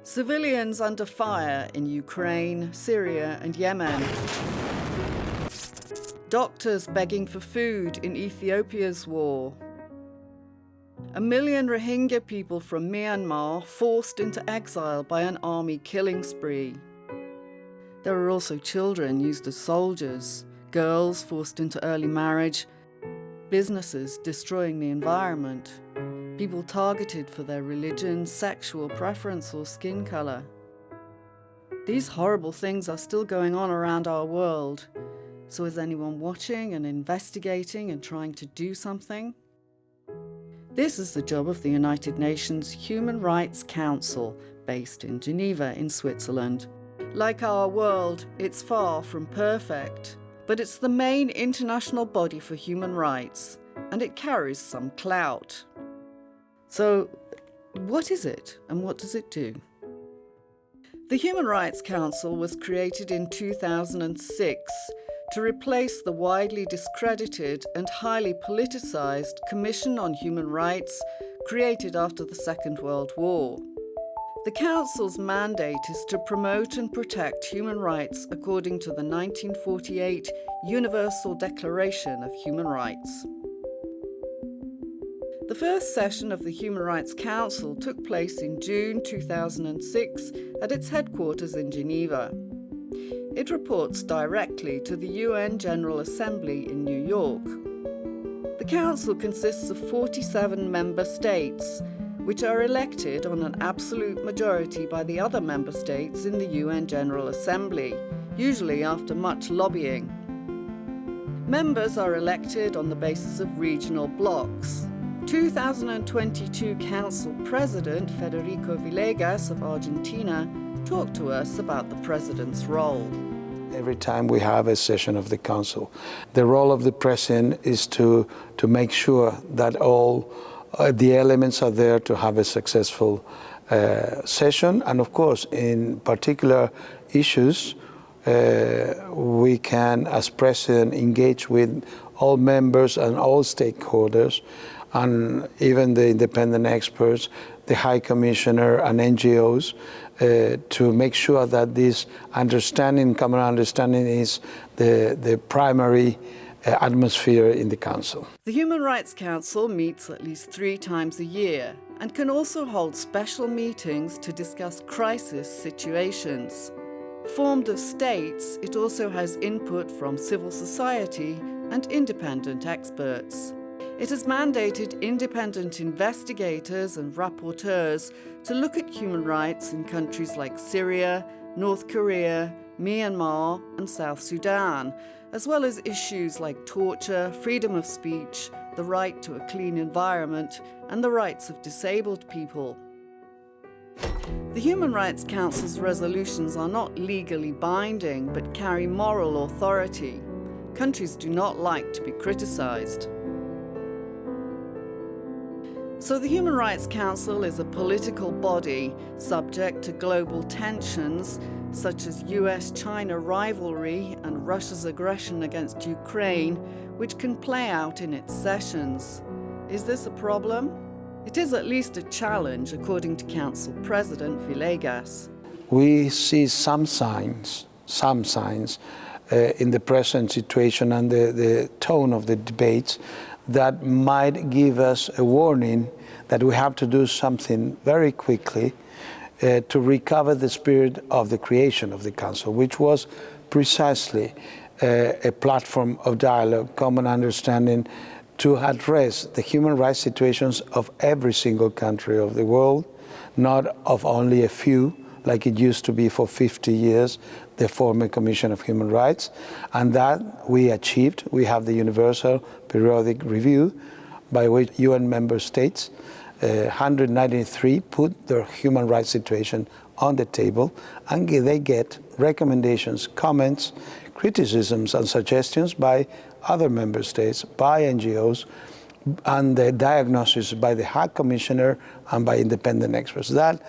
Civilians under fire in Ukraine, Syria and Yemen. Doctors begging for food in Ethiopia's war. 1 million Rohingya people from Myanmar forced into exile by an army killing spree. There are also children used as soldiers, girls forced into early marriage, businesses destroying the environment, people targeted for their religion, sexual preference or skin color. These horrible things are still going on around our world. So is anyone watching and investigating and trying to do something? This is the job of the United Nations Human Rights Council, based in Geneva in Switzerland. Like our world, it's far from perfect, but it's the main international body for human rights, and it carries some clout. So, what is it, and what does it do? The Human Rights Council was created in 2006 to replace the widely discredited and highly politicized Commission on Human Rights created after the Second World War. The Council's mandate is to promote and protect human rights according to the 1948 Universal Declaration of Human Rights. The first session of the Human Rights Council took place in June 2006 at its headquarters in Geneva. It reports directly to the UN General Assembly in New York. The Council consists of 47 member states, which are elected on an absolute majority by the other member states in the UN General Assembly, usually after much lobbying. Members are elected on the basis of regional blocks. 2022 Council President Federico Villegas of Argentina talked to us about the President's role. Every time we have a session of the Council, the role of the President is to make sure that all the elements are there to have a successful session. And of course, in particular issues, we can, as President, engage with all members and all stakeholders, and even the independent experts, the High Commissioner and NGOs, to make sure that this common understanding is the primary atmosphere in the Council. The Human Rights Council meets at least 3 times a year and can also hold special meetings to discuss crisis situations. Formed of states, it also has input from civil society and independent experts. It has mandated independent investigators and rapporteurs to look at human rights in countries like Syria, North Korea, Myanmar, and South Sudan, as well as issues like torture, freedom of speech, the right to a clean environment, and the rights of disabled people. The Human Rights Council's resolutions are not legally binding, but carry moral authority. Countries do not like to be criticized. So the Human Rights Council is a political body subject to global tensions such as US-China rivalry and Russia's aggression against Ukraine, which can play out in its sessions. Is this a problem? It is at least a challenge, according to Council President Villegas. We see some signs in the present situation and the tone of the debates that might give us a warning that we have to do something very quickly to recover the spirit of the creation of the Council, which was precisely a platform of dialogue, common understanding, to address the human rights situations of every single country of the world, not of only a few, like it used to be for 50 years, the former Commission of Human Rights, and that we achieved. We have the Universal Periodic Review, by which UN member states, 193, put their human rights situation on the table, and they get recommendations, comments, criticisms, and suggestions by other member states, by NGOs, and the diagnosis by the High Commissioner and by independent experts. That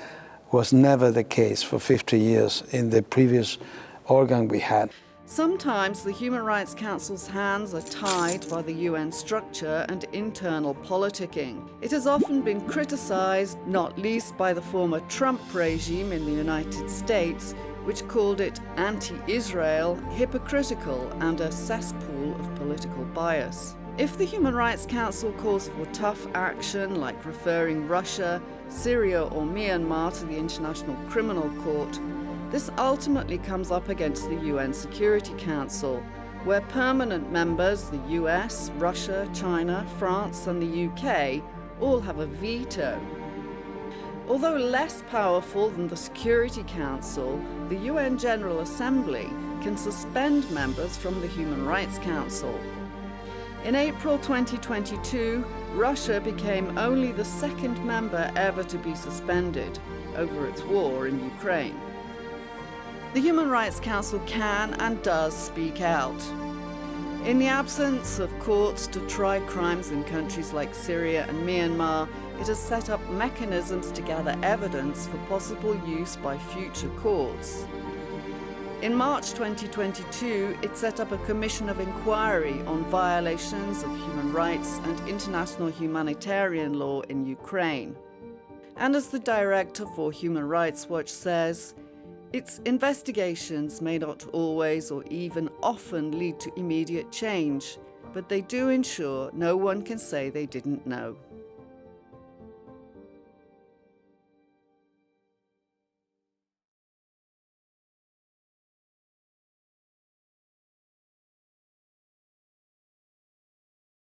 was never the case for 50 years in the previous organ we had. Sometimes the Human Rights Council's hands are tied by the UN structure and internal politicking. It has often been criticised, not least by the former Trump regime in the United States, which called it anti-Israel, hypocritical, and a cesspool of political bias. If the Human Rights Council calls for tough action, like referring Russia, Syria, or Myanmar to the International Criminal Court, this ultimately comes up against the UN Security Council, where permanent members, the US, Russia, China, France, and the UK, all have a veto. Although less powerful than the Security Council, the UN General Assembly can suspend members from the Human Rights Council. In April 2022, Russia became only the second member ever to be suspended over its war in Ukraine. The Human Rights Council can and does speak out. In the absence of courts to try crimes in countries like Syria and Myanmar, it has set up mechanisms to gather evidence for possible use by future courts. In March 2022, it set up a commission of inquiry on violations of human rights and international humanitarian law in Ukraine. And as the director for Human Rights Watch says, its investigations may not always or even often lead to immediate change, but they do ensure no one can say they didn't know.